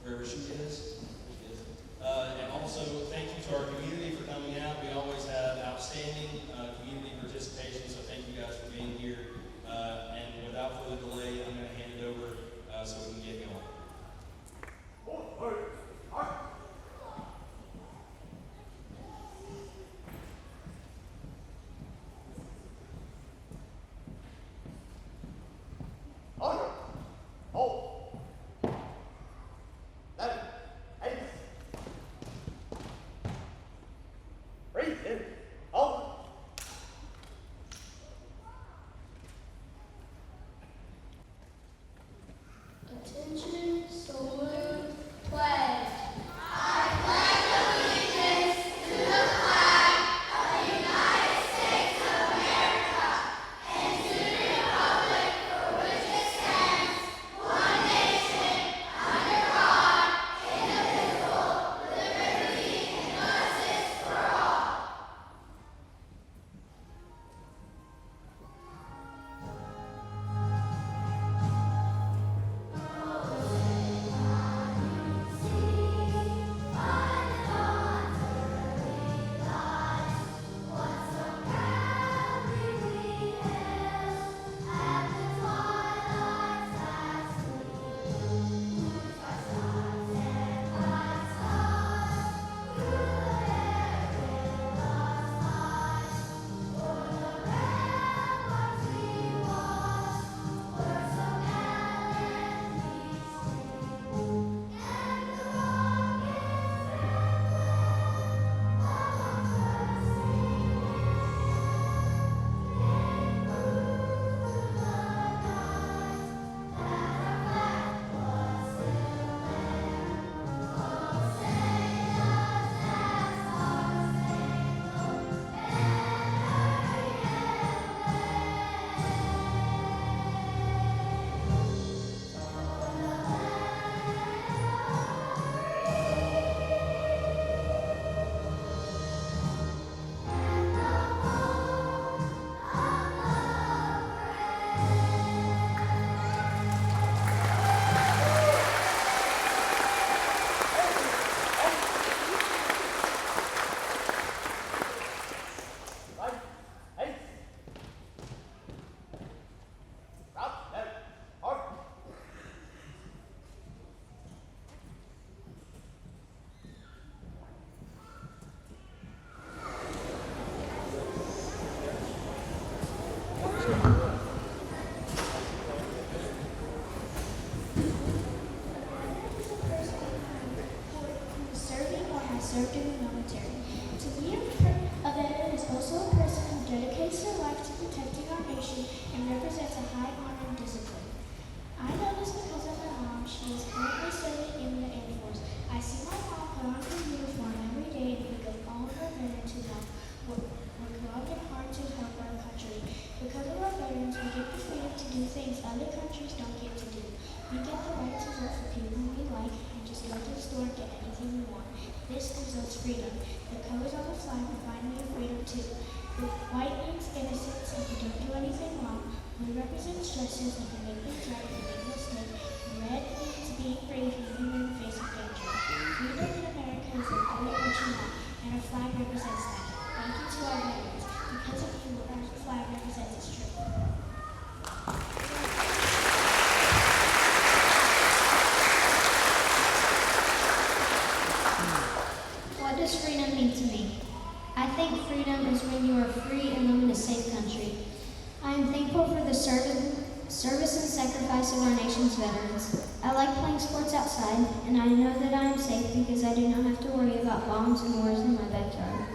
wherever she is. And also, thank you to our community for coming out. We always have outstanding community participation, so thank you guys for being here. And without further delay, I'm going to hand it over so we can get going. Attention, salute, pledge. Served in the military. To be a veteran is also a person who dedicates their life to protecting our nation and represents a high honor and discipline. I know this because of my mom. She is currently serving in the Air Force. I see my mom put on her uniform every day and think of all of our veterans who have worked long and hard to help our country. Because of our veterans, we get the freedom to do things other countries don't get to do. We get the right to vote for people we like and just go to the store and get anything we want. This gives us freedom. The colors on the flag remind me of freedom too. The white means innocence and we don't do anything wrong. Blue represents justice and can make things right if we make a mistake. Red means being brave even in the face of danger. Freedom in America is the only what you want, and our flag represents that. Thank you to our veterans. Because of you, our flag represents its truth. What does freedom mean to me? I think freedom is when you are free and live in a safe country. I am thankful for the service and sacrifice of our nation's veterans. I like playing sports outside, and I know that I am safe because I do not have to worry about bombs and wars in my backyard.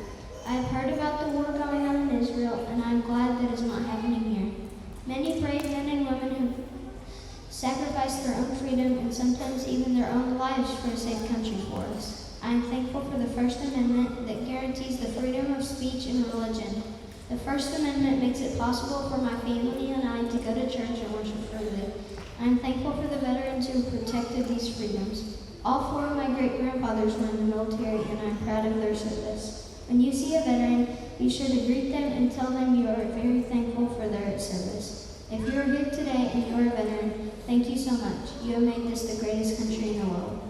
I have heard about the war going on in Israel, and I am glad that it is not happening here. Many brave men and women have sacrificed their own freedom and sometimes even their own lives for a safe country for us. I am thankful for the First Amendment that guarantees the freedom of speech and religion. The First Amendment makes it possible for my family and I to go to church and worship freely. I am thankful for the veterans who protected these freedoms. All four of my great-grandfathers were in the military, and I am proud of their service. When you see a veteran, be sure to greet them and tell them you are very thankful for their service. If you are here today and you are a veteran, thank you so much. You have made this the greatest country in the world.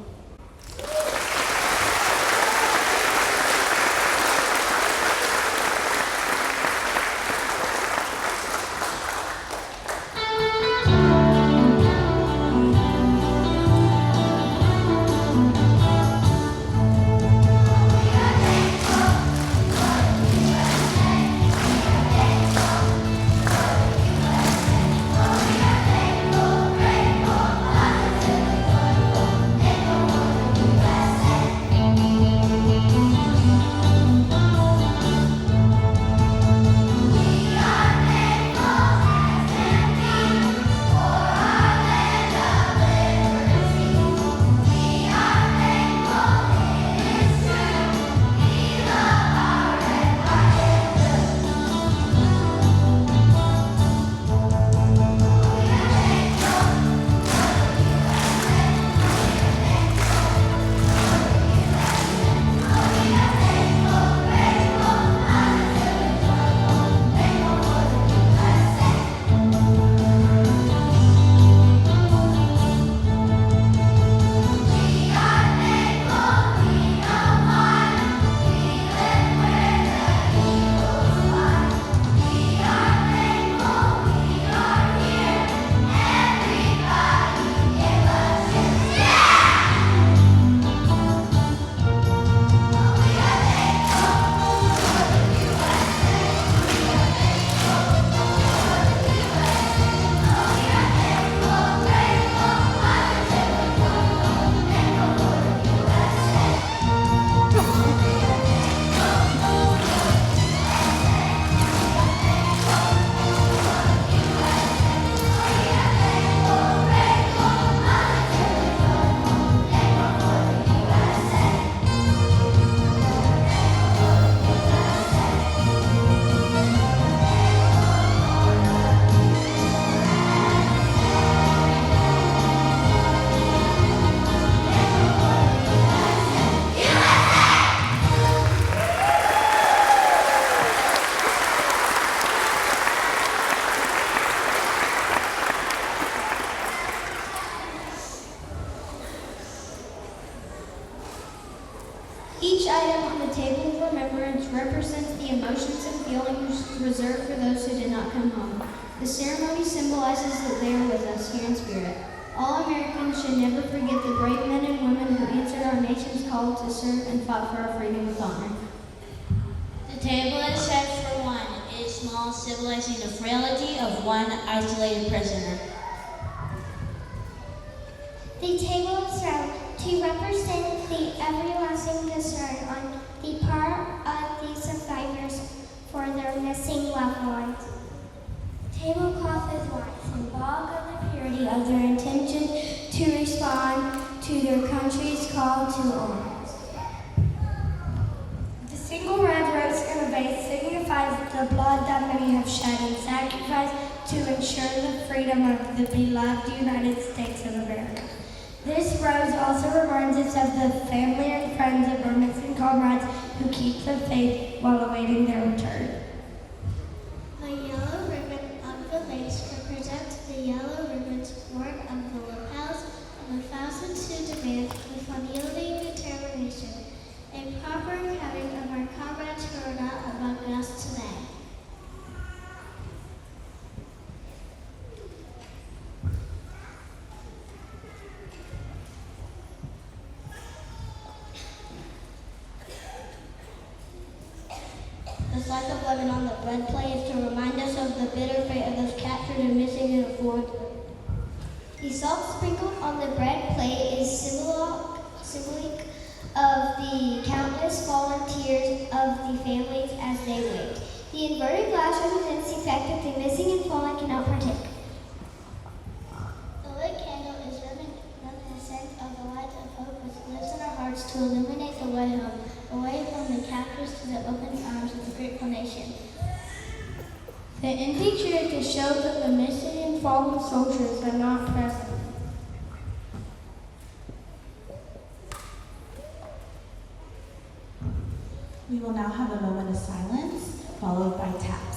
Each item on the table of remembrance represents the emotions and feelings reserved for those who did not come home. The ceremony symbolizes that they are with us here in spirit. All Americans should never forget the brave men and women who answered our nation's call to serve and fought for our freedom with honor. The table is set for one. It is small, symbolizing the frailty of one isolated prisoner. The table is round to represent the everlasting concern on the part of the survivors for their missing loved ones. Tablecloth is white, symbolic of the purity of their intention to respond to their country's call to arms. The single red rose in a vase signifies the blood that many have shed in sacrifice to ensure the freedom of the beloved United States of America. This rose also reminds us of the family and friends of our missing comrades who keep the faith while awaiting their return. The yellow ribbon of the vase represents the yellow ribbons worn of the lapels of the thousands who demand with unyielding determination a proper accounting of our comrades who are not among us today. The slice of lemon on the bread plate is to remind us of the bitter fate of those captured and missing in a foreign land. The salt sprinkled on the bread plate is symbolic of the countless fallen tears of the families as they wait. The inverted glass represents the fact that the missing and fallen cannot partake. The lit candle is reminiscent of the light of hope which lives in our hearts to illuminate the way home, away from the captors to the open arms of the grateful nation. The empty chair to show that the missing and fallen soldiers are not present. We will now have a moment of silence, followed by taps.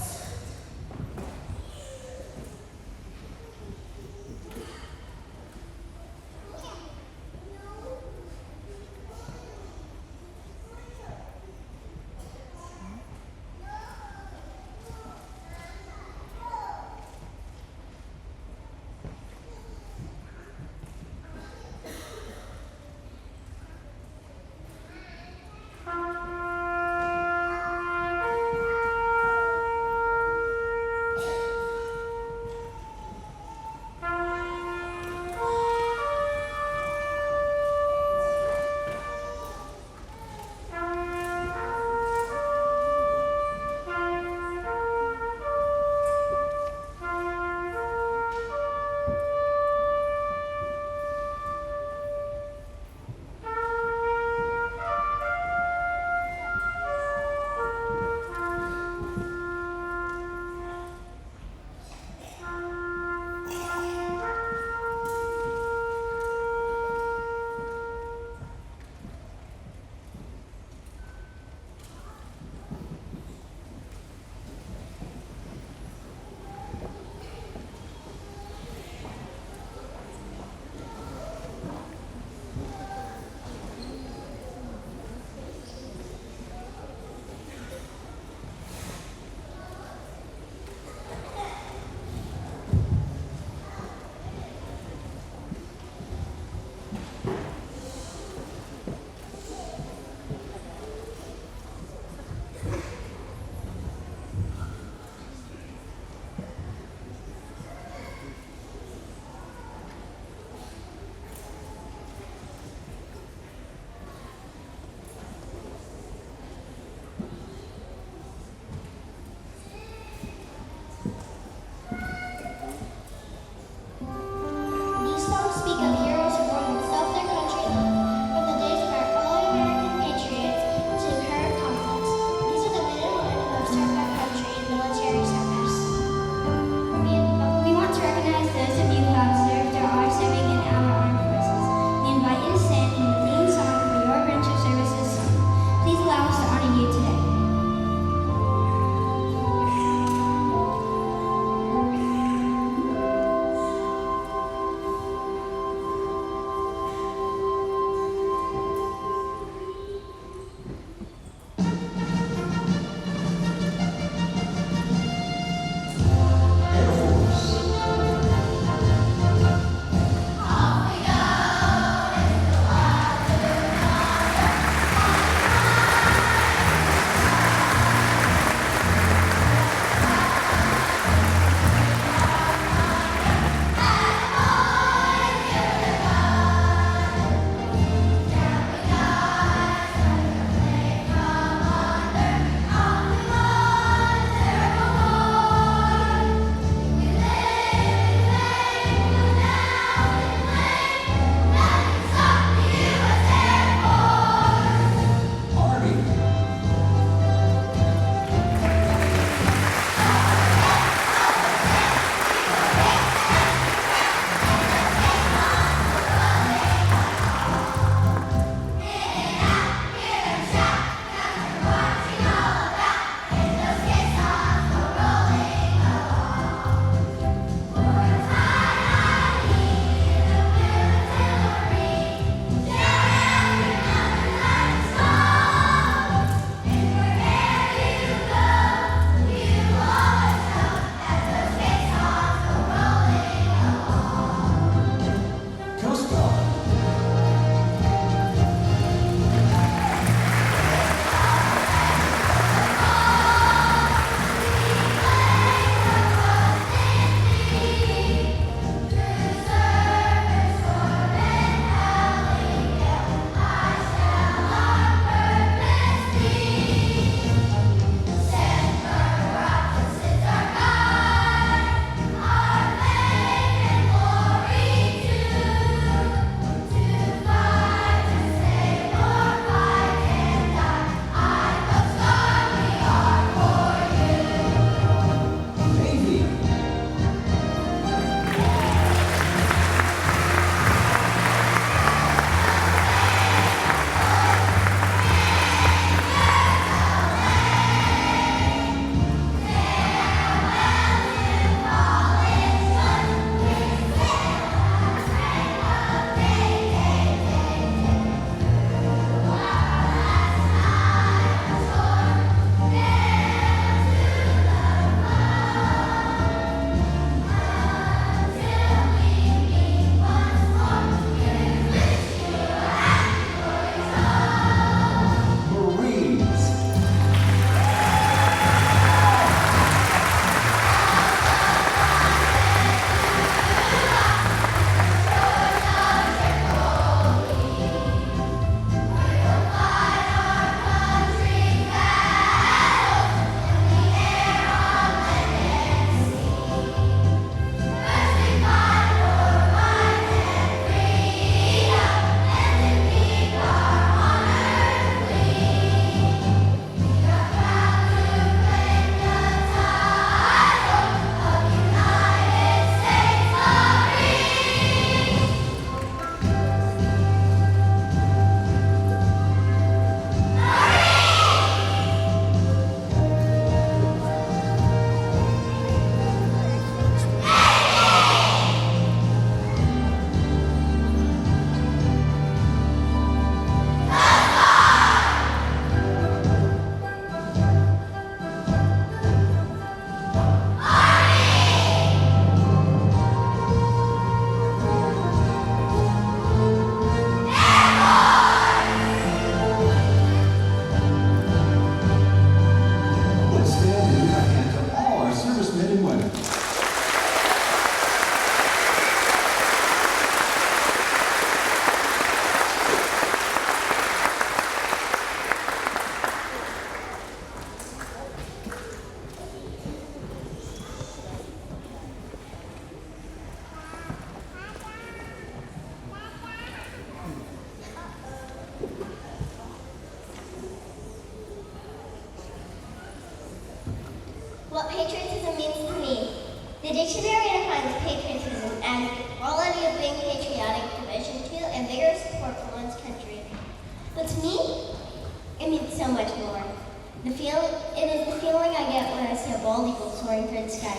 see a bald eagle soaring through the sky.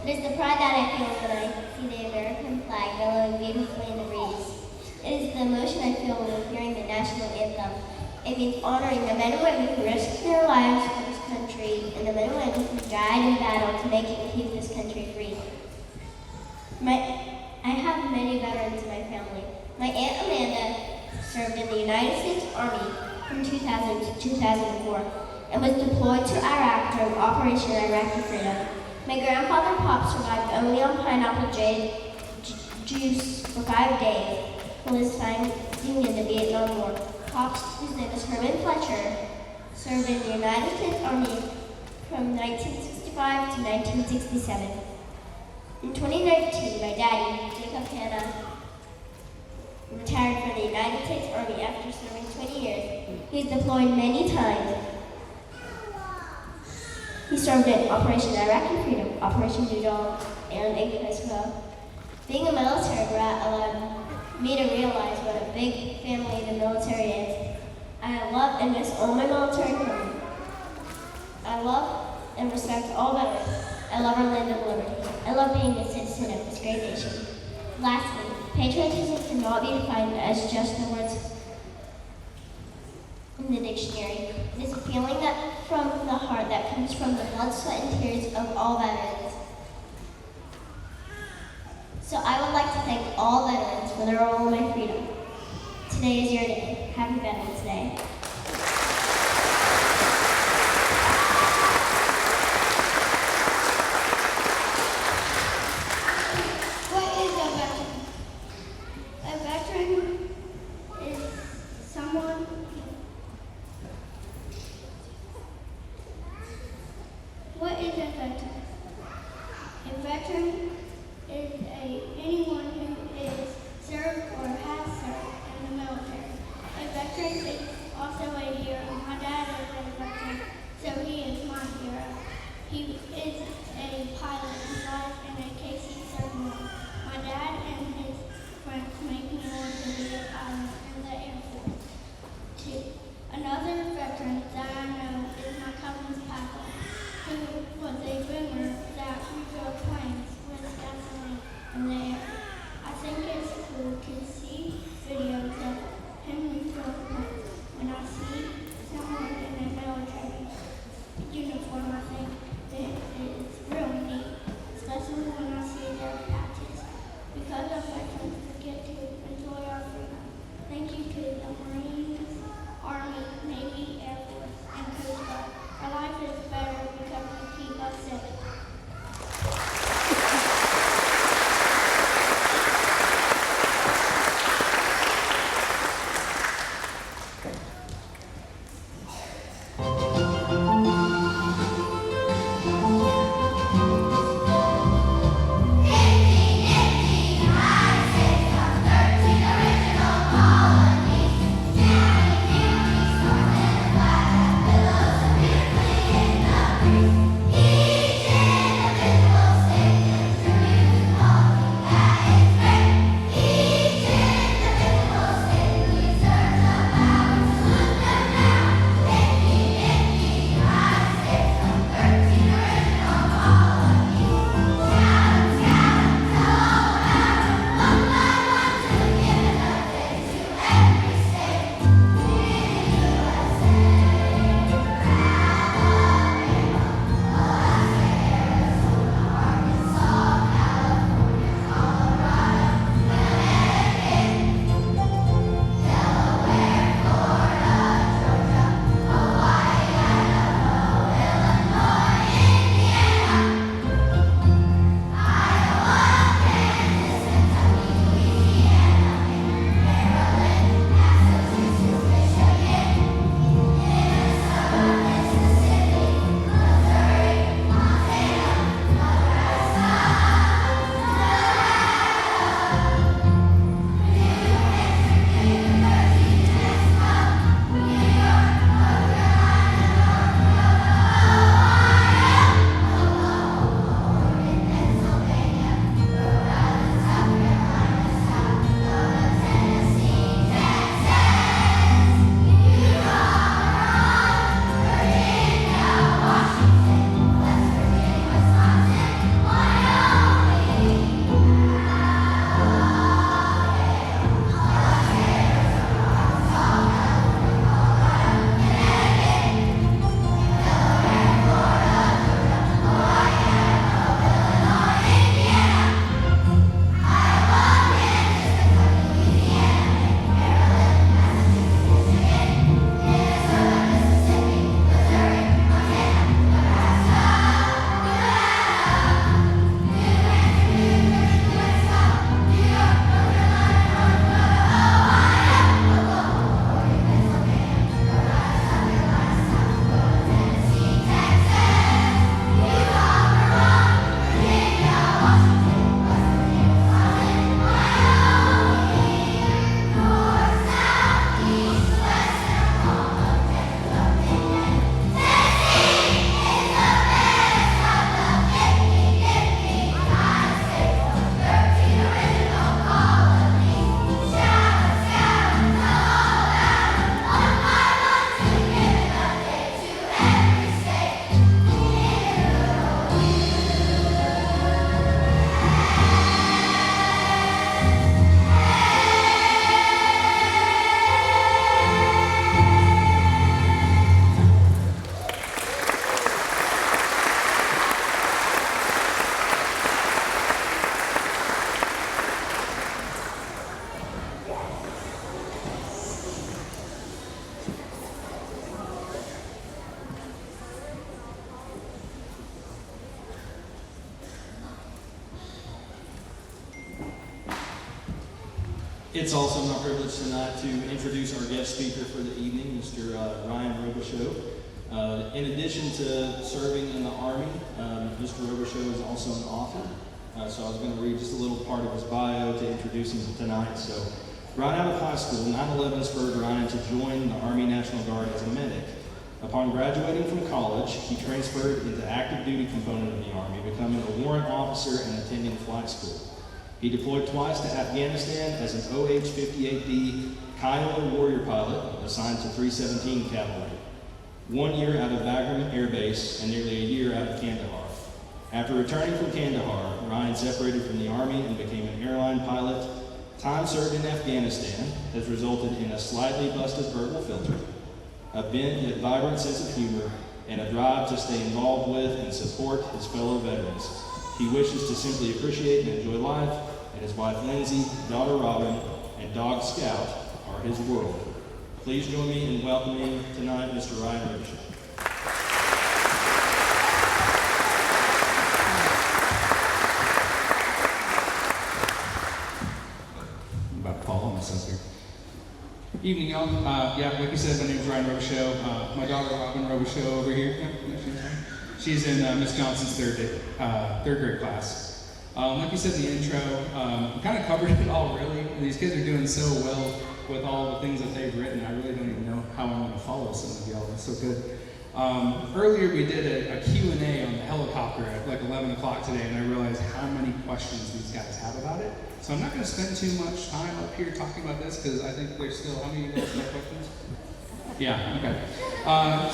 It is the pride that I feel when I see the American flag billowing beautifully in the breeze. It is the emotion I feel when hearing the national anthem. It means honoring the men and women who risked their lives for this country and the men and women who died in battle to make and keep this country free. I have many veterans in my family. My Aunt Amanda served in the United States Army from 2000 to 2004 and was deployed to Iraq during Operation Iraqi Freedom. My grandfather Pop survived only on pineapple juice for 5 days while his fighting in the Vietnam War. Pops, whose name is Herman Fletcher, served in the United States Army from 1965 to 1967. In 2019, my daddy, Jacob Hanna, retired from the United States Army after serving 20 years. He's deployed many times. He served in Operation Iraqi Freedom, Operation New Dawn, and Ignite as well. Being a military brat allowed me to realize what a big family the military is. I love and miss all my military friends. I love and respect all veterans. I love our land of liberty. I love being a citizen of this great nation. Lastly, patriotism cannot be defined as just the words in the dictionary. It is a feeling that from the heart that comes from the blood, sweat, and tears of all veterans. So I would like to thank all veterans for their role in my freedom. Today is your day. Happy Veterans Day. What is a veteran? A veteran is someone What is a veteran? A veteran is anyone who is served or has served in the military. A veteran is It's also my privilege tonight to introduce our guest speaker for the evening, Mr. Ryan Robichaud. In addition to serving in the Army, Mr. Robichaud is also an author. So I was going to read just a little part of his bio to introduce him tonight. So, right out of high school, 9/11 spurred Ryan to join the Army National Guard as a medic. Upon graduating from college, he transferred into active duty component of the Army, becoming a warrant officer and attending flight school. He deployed twice to Afghanistan as an OH-58D Kiowa warrior pilot assigned to 317 Cavalry. 1 year out of Bagram Air Base and nearly a year out of Kandahar. After returning from Kandahar, Ryan separated from the Army and became an airline pilot. Time served in Afghanistan has resulted in a slightly busted verbal filter, a bent yet vibrant sense of humor, and a drive to stay involved with and support his fellow veterans. He wishes to simply appreciate and enjoy life, and his wife Lindsay, daughter Robin, and dog Scout are his world. Please join me in welcoming tonight Mr. Ryan Robichaud. I'm about to fall on myself here. Evening, y'all. Like you said, my name's Ryan Robichaud. My daughter Robin Robichaud over here. She's in Miss Johnson's third grade class. Like you said in the intro, we kind of covered it all really. These kids are doing so well with all the things that they've written. I really don't even know how I'm going to follow some of y'all. It's so good. Earlier we did a Q&A on the helicopter at like 11 o'clock today, and I realized how many questions these guys have about it. So I'm not going to spend too much time up here talking about this because I think there's still, how many of you guys have questions? Yeah, okay.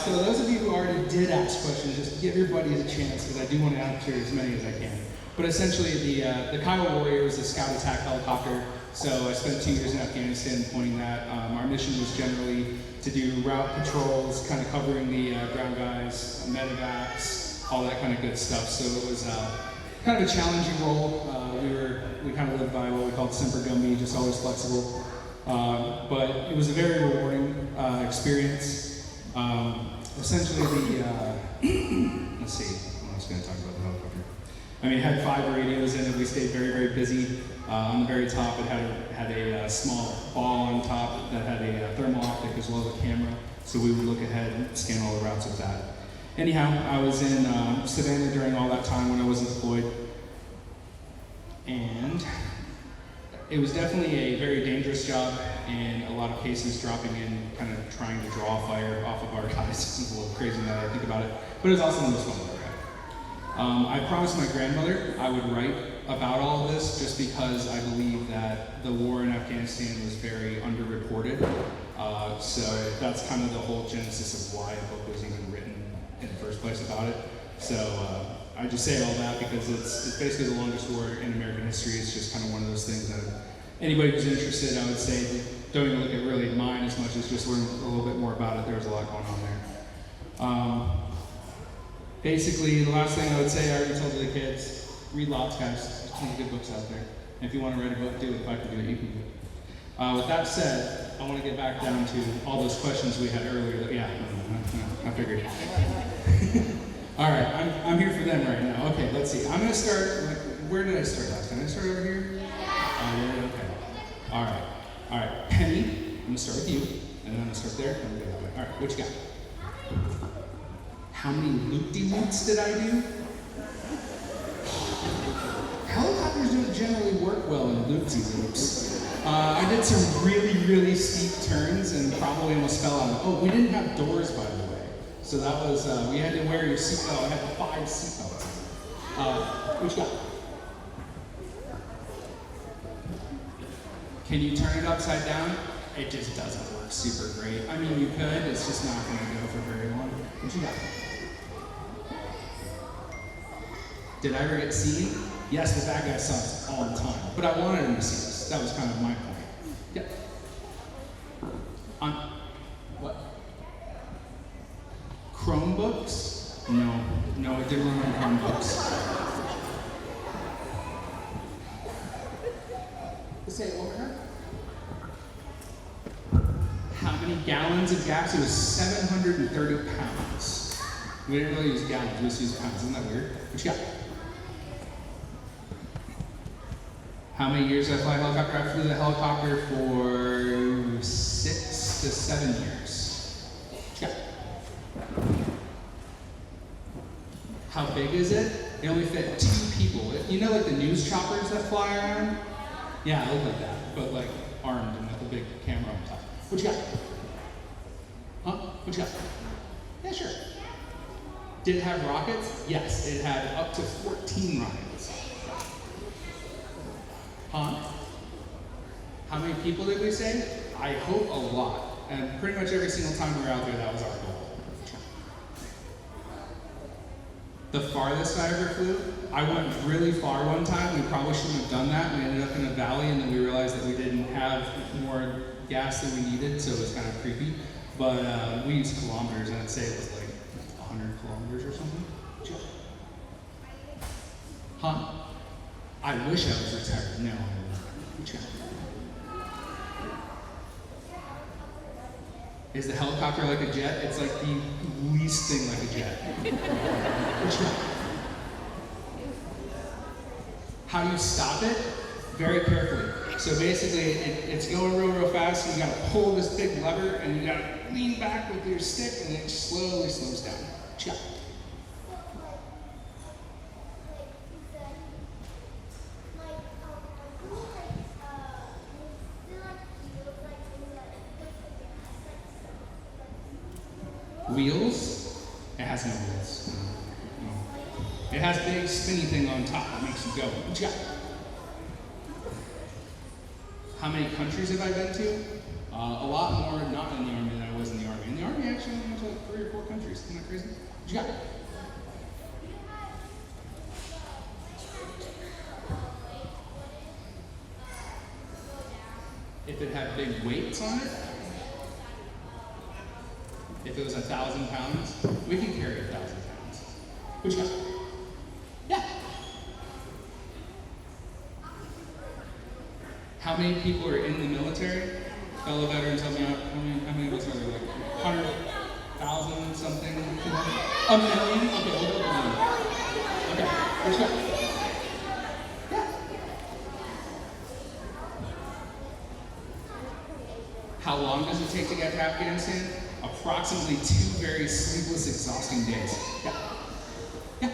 So those of you who already did ask questions, just give your buddies a chance because I do want to answer as many as I can. But essentially the Kiowa Warrior was a scout attack helicopter. So I spent 2 years in Afghanistan pointing that. Our mission was generally to do route patrols, kind of covering the ground guys, medevacs, all that kind of good stuff. So it was kind of a challenging role. We kind of lived by what we called Semper Gumby, just always flexible. But it was a very rewarding experience. Essentially let's see, what else going to talk about the helicopter? I mean, it had 5 radios in it. We stayed very, very busy. On the very top, it had a small ball on top that had a thermal optic as well as a camera. So we would look ahead and scan all the routes with that. Anyhow, I was in Savannah during all that time when I wasn't deployed. And it was definitely a very dangerous job, in a lot of cases dropping in, kind of trying to draw fire off of our guys. It's a little crazy now that I think about it, but it was also the most fun I've ever had. I promised my grandmother I would write about all of this just because I believe that the war in Afghanistan was very underreported. So that's kind of the whole genesis of why a book was even written in the first place about it. So I just say all that because it's basically the longest war in American history. It's just kind of one of those things that anybody who's interested, I would say, don't even look at really mine as much as just learn a little bit more about it. There was a lot going on there. Basically, the last thing I would say, I already told the kids, read lots, guys. There's plenty of good books out there. And if you want to write a book, do it. If I can do it, you can do it. With that said, I want to get back down to all those questions we had earlier. I figured. All right, I'm here for them right now. Okay, let's see. I'm going to start, where did I start last time? Did I start over here? Yeah. Okay. All right. Penny, I'm going to start with you. And then I'm going to start there. And we'll go that way. All right, what you got? How many loop-de-loops did I do? Helicopters don't generally work well in loop-de-loops. I did some really, really steep turns and probably almost fell out. Oh, we didn't have doors, by the way. So that was, we had to wear your seatbelt. I had 5 seatbelts. What you got? Can you turn it upside down? It just doesn't work super great. I mean, you could, it's just not going to go for very long. What you got? Did I ever get seen? Yes, the bad guy saw us all the time, but I wanted him to see us. That was kind of my point. Yep. What? Chromebooks? No, it didn't run on Chromebooks. Say it over here. How many gallons of gas? It was 730 pounds. We didn't really use gallons, we just used pounds. Isn't that weird? What you got? How many years did I fly a helicopter? I flew the helicopter for 6 to 7 years. Yeah. How big is it? It only fit 2 people. You know, like the news choppers that fly around? Yeah, it looked like that, but like armed and with a big camera on top. What you got? Huh? What you got? Yeah, sure. Did it have rockets? Yes, it had up to 14 rockets. Huh? How many people did we save? I hope a lot. And pretty much every single time we were out there, that was our goal. The farthest I ever flew, I went really far one time. We probably shouldn't have done that. We ended up in a valley, and then we realized that we didn't have more gas than we needed, so it was kind of creepy. But we used kilometers, and I'd say it was like 100 kilometers or something. Huh? I wish I was retired. No, I wasn't. Is the helicopter like a jet? It's like the least thing like a jet. Which one? How do you stop it? Very carefully. So basically, it's going real fast, and you gotta pull this big lever, and you gotta lean back with your stick, and it slowly slows down. Check. Wheels? It has no wheels. No. It has a big spinny thing on top that makes you go. What you got? How many countries have I been to? A lot more not in the Army than I was in the Army. In the Army, actually, I went to like 3 or 4 countries. Isn't that crazy? What you got? If it had big weights on it, if it was 1,000 pounds, we can carry 1,000 pounds. What you got? Yeah. How many people are in the military? Fellow veterans, help me out. How many of us are there? Like 100,000 something? A million? Okay, we'll go with a million. Okay, what you got? Yeah. How long does it take to get to Afghanistan? Approximately 2 very sleepless, exhausting days. Yeah. Yeah.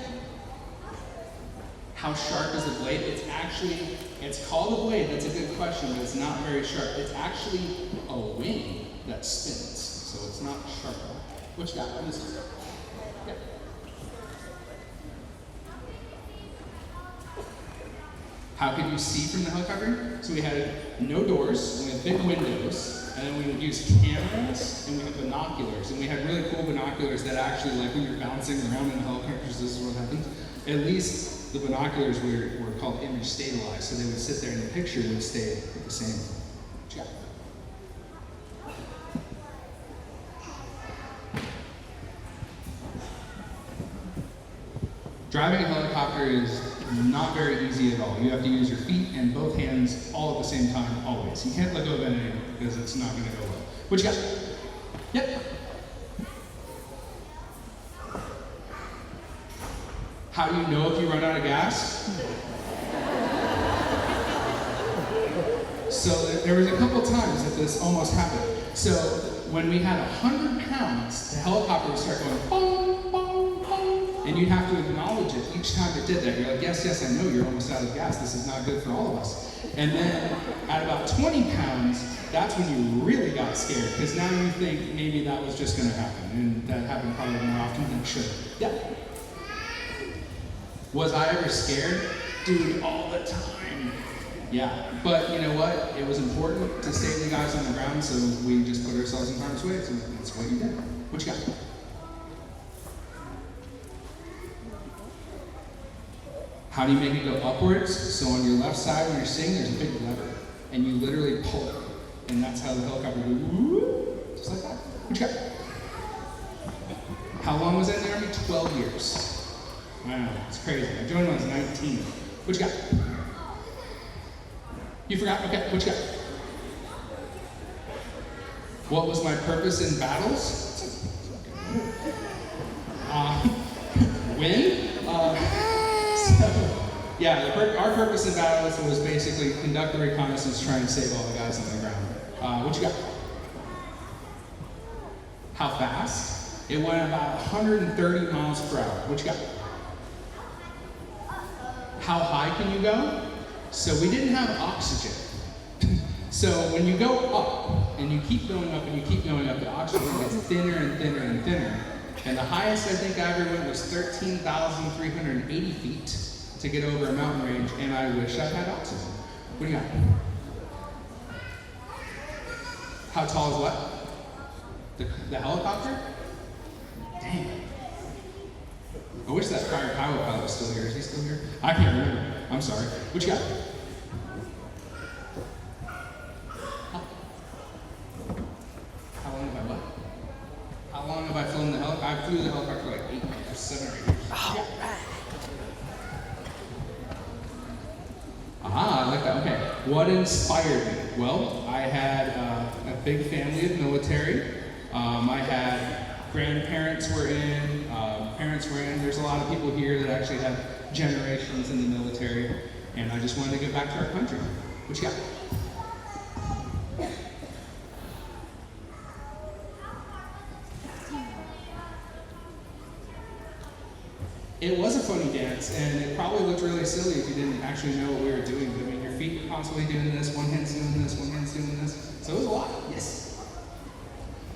How sharp is the blade? It's called a blade. That's a good question, but it's not very sharp. It's actually a wing that spins, so it's not sharp. What you got? Yeah. How could you see from the helicopter? So we had no doors, we had big windows, and then we would use cameras, and we had binoculars, and we had really cool binoculars that actually, like when you're bouncing around in helicopters, this is what happens. At least the binoculars were called image stabilized, so they would sit there and the picture would stay the same. Check. Driving a helicopter is not very easy at all. You have to use your feet and both hands all at the same time, always. You can't let go of anything because it's not going to go well. What you got? Yep. How do you know if you run out of gas? So there was a couple times that this almost happened. So when we had 100 pounds, the helicopter would start going boom, boom, boom, and you'd have to acknowledge it each time it did that. You're like, yes, I know you're almost out of gas. This is not good for all of us. And then at about 20 pounds, that's when you really got scared, because now you think maybe that was just going to happen, and that happened probably more often than it should. Yeah. Was I ever scared? Dude, all the time. Yeah, but you know what? It was important to save the guys on the ground, so we just put ourselves in harm's way, so that's what you did. What you got? How do you make it go upwards? So on your left side when you're sitting, there's a big lever, and you literally pull it, and that's how the helicopter goes, woo, just like that. What you got? How long was I in the Army? 12 years. Wow, it's crazy. I joined when I was 19. What you got? You forgot? Okay, what you got? What was my purpose in battles? Win? Yeah, our purpose in battle was basically conduct the reconnaissance, try and save all the guys on the ground. What you got? How fast? It went about 130 miles per hour. What you got? How high can you go? So we didn't have oxygen. So when you go up, and you keep going up and you keep going up, the oxygen gets thinner and thinner and thinner. And the highest I think I ever went was 13,380 feet to get over a mountain range, and I wish I had oxygen. What do you got? How tall is what? The helicopter? Dang. I wish that prior pilot was still here. Is he still here? I can't remember. I'm sorry. What you got? How long have I what? How long have I flown the helicopter? I flew the helicopter for like 8 years, 7 or 8 years. Oh, yeah. I like that. Okay. What inspired me? Well, I had a big family of military. I had grandparents were in, parents were in. There's a lot of people here that actually have generations in the military, and I just wanted to give back to our country. What you got? It was a funny dance, and it probably looked really silly if you didn't actually know what we were doing. But I mean, your feet are constantly doing this, one hand's doing this, one hand's doing this. So it was a lot. Yes.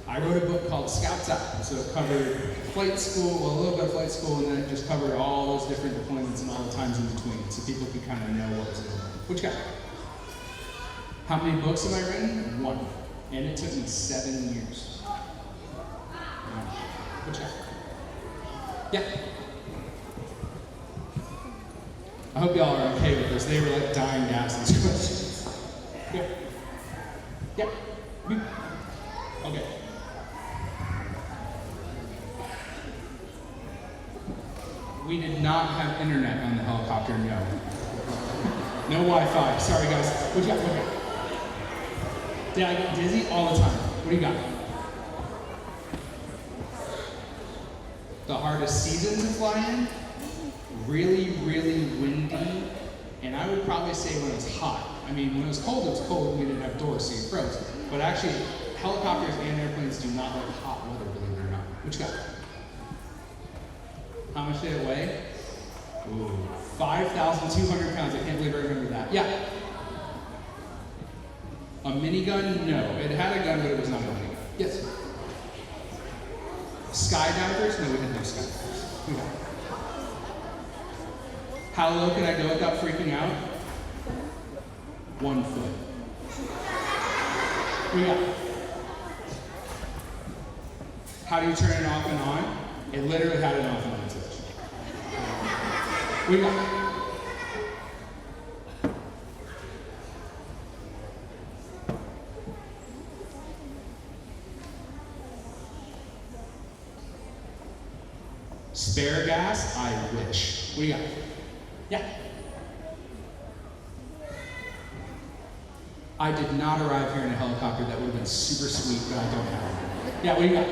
I wrote a book called Scouts Out. So it covered flight school, well, a little bit of flight school, and then it just covered all those different deployments and all the times in between, so people could kind of know what was going on. What you got? How many books have I written? 1. And it took me 7 years. What you got? Yeah. I hope y'all are okay with this. They were like dying to ask these questions. Yeah. Yeah. Okay. We did not have internet on the helicopter, no. No Wi-Fi. Sorry guys. What you got? Okay. Did I get dizzy? All the time. What do you got? The hardest season to fly in? Really, really windy, and I would probably say when it was hot. I mean, when it was cold, and we didn't have doors, so you froze. But actually, helicopters and airplanes do not like hot weather, believe it or not. What you got? How much did it weigh? Ooh, 5,200 pounds. I can't believe I remember that. Yeah. A minigun? No. It had a gun, but it was not a minigun. Yes. Skydivers? No, we didn't have skydivers. We got it. How low can I go without freaking out? 1 foot. We got it. How do you turn it off and on? It literally had an off and on switch. We got it. Spare gas? I wish. What do you got? Yeah. I did not arrive here in a helicopter. That would have been super sweet, but I don't have one. Yeah, what do you got?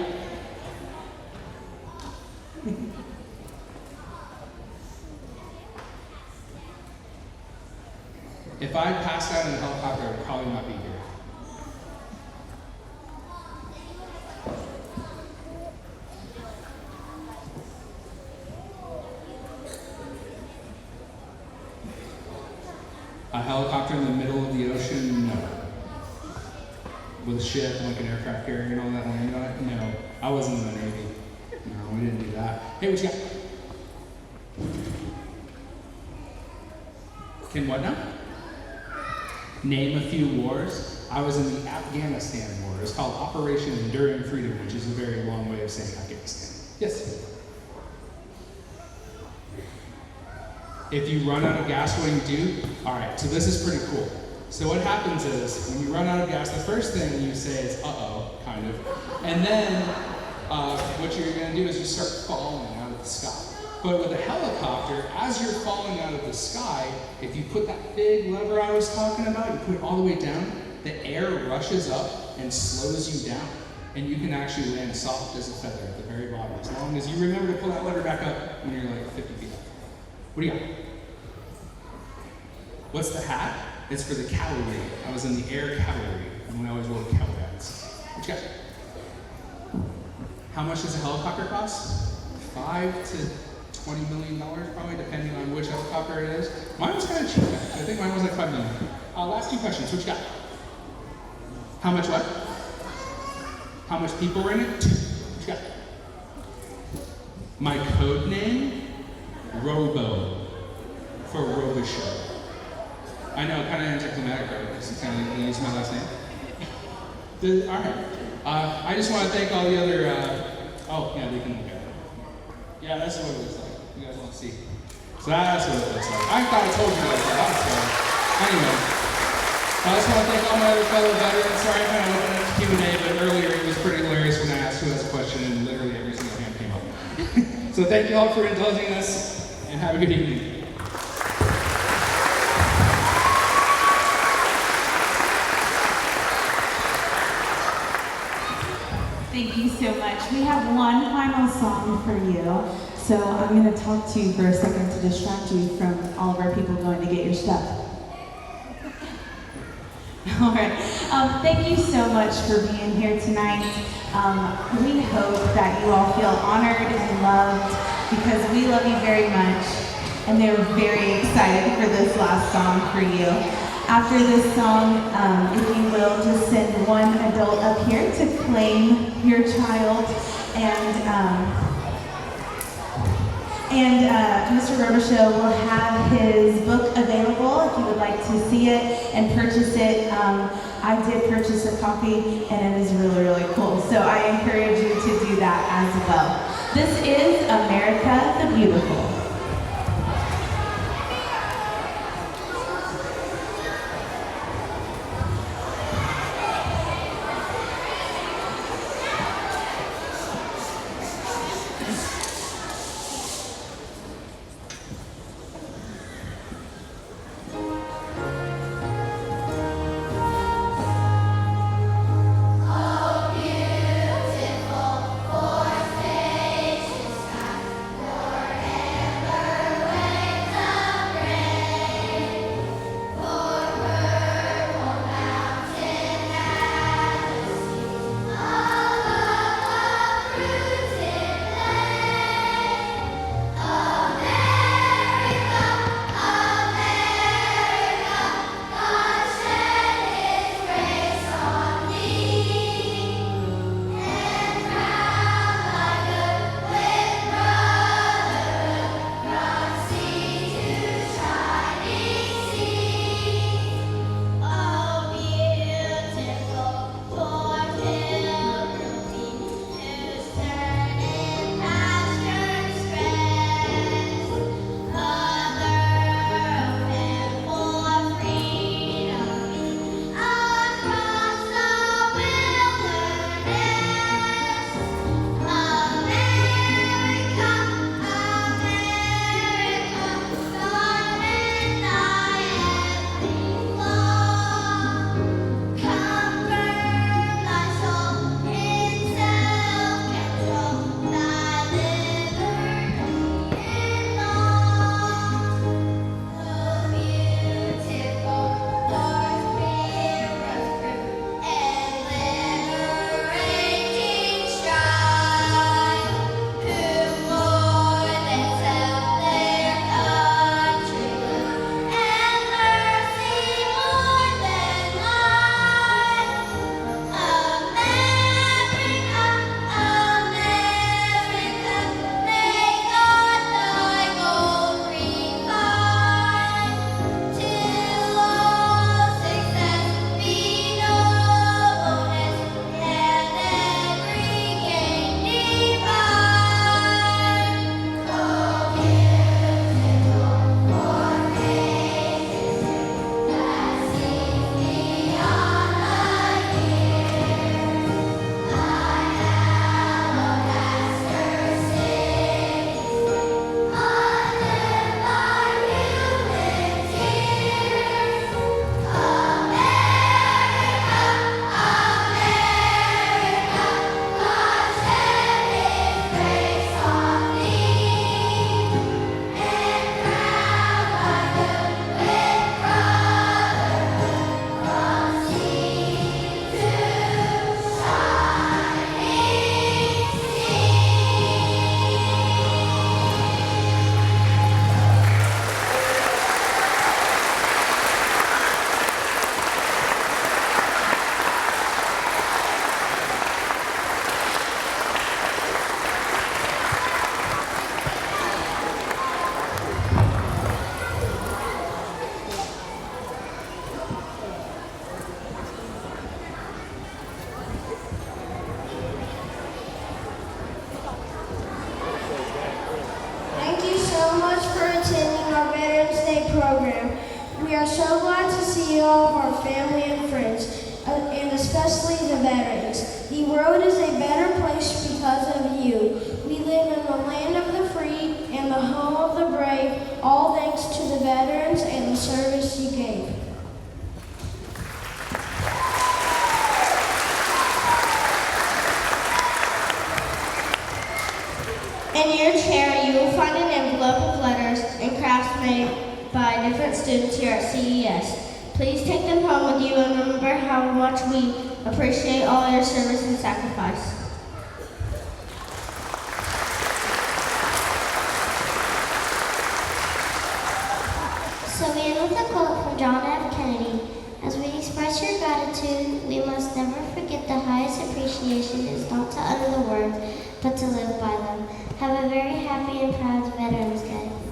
If I passed out in a helicopter, I would probably not be here. A helicopter in the middle of the ocean? No. With a ship, like an aircraft carrier and all that landing on it? No. I wasn't in the Navy. No, we didn't do that. Hey, what you got? Can what now? Name a few wars. I was in the Afghanistan War. It's called Operation Enduring Freedom, which is a very long way of saying Afghanistan. Yes? If you run out of gas, what do you do? All right, so this is pretty cool. So what happens is, when you run out of gas, the first thing you say is, uh-oh, kind of. And then what you're gonna do is you start falling out of the sky. But with a helicopter, as you're falling out of the sky, if you put that big lever I was talking about, you put it all the way down, the air rushes up and slows you down. And you can actually land soft as a feather at the very bottom, as long as you remember to pull that lever back up when you're like 50 feet up. What do you got? What's the hat? It's for the cavalry. I was in the air cavalry, and we always wore cowboy hats. What you got? How much does a helicopter cost? $5 to $20 million, probably, depending on which helicopter it is. Mine was kind of cheap. I think mine was like $5 million. Last two questions. What you got? How much what? How much people were in it? 2. What you got? My code name? Robo. For Roboshow. I know, kind of anticlimactic, right? Because you kind of use my last name. All right. I just want to thank all the other. Oh, yeah, they can look at it. Yeah, that's what it looks like. You guys want to see? So that's what it looks like. I thought I told you guys that. Anyway, I just want to thank all my other fellow veterans. Sorry, I kind of opened up Q&A, but earlier it was pretty hilarious when I asked who has a question, and literally every single hand came up. So thank you all for indulging us, and have a good evening. Thank you so much. We have one final song for you. So I'm going to talk to you for a second to distract you from all of our people going to get your stuff. All right. Thank you so much for being here tonight. We hope that you all feel honored and loved because we love you very much. And they're very excited for this last song for you. After this song, if you will, just send one adult up here to claim your child, and Mr. Robichaux will have his book available if you would like to see it and purchase it. I did purchase a copy, and it is really, really cool. So I encourage you to do that as well. This is America the Beautiful. Oh, beautiful. are so glad to see all of our family and friends, and especially the veterans. The world is a better place because of you. We live in the land of the free and the home of the brave, all thanks to the veterans and the service you gave. In your chair, you will find an envelope of letters and crafts made by different students here at CES. Please take them home with you and remember how much we appreciate all your service and sacrifice. So we end with a quote from John F. Kennedy. As we express your gratitude, we must never forget the highest appreciation is not to utter the words, but to live by them. Have a very happy and proud Veterans Day.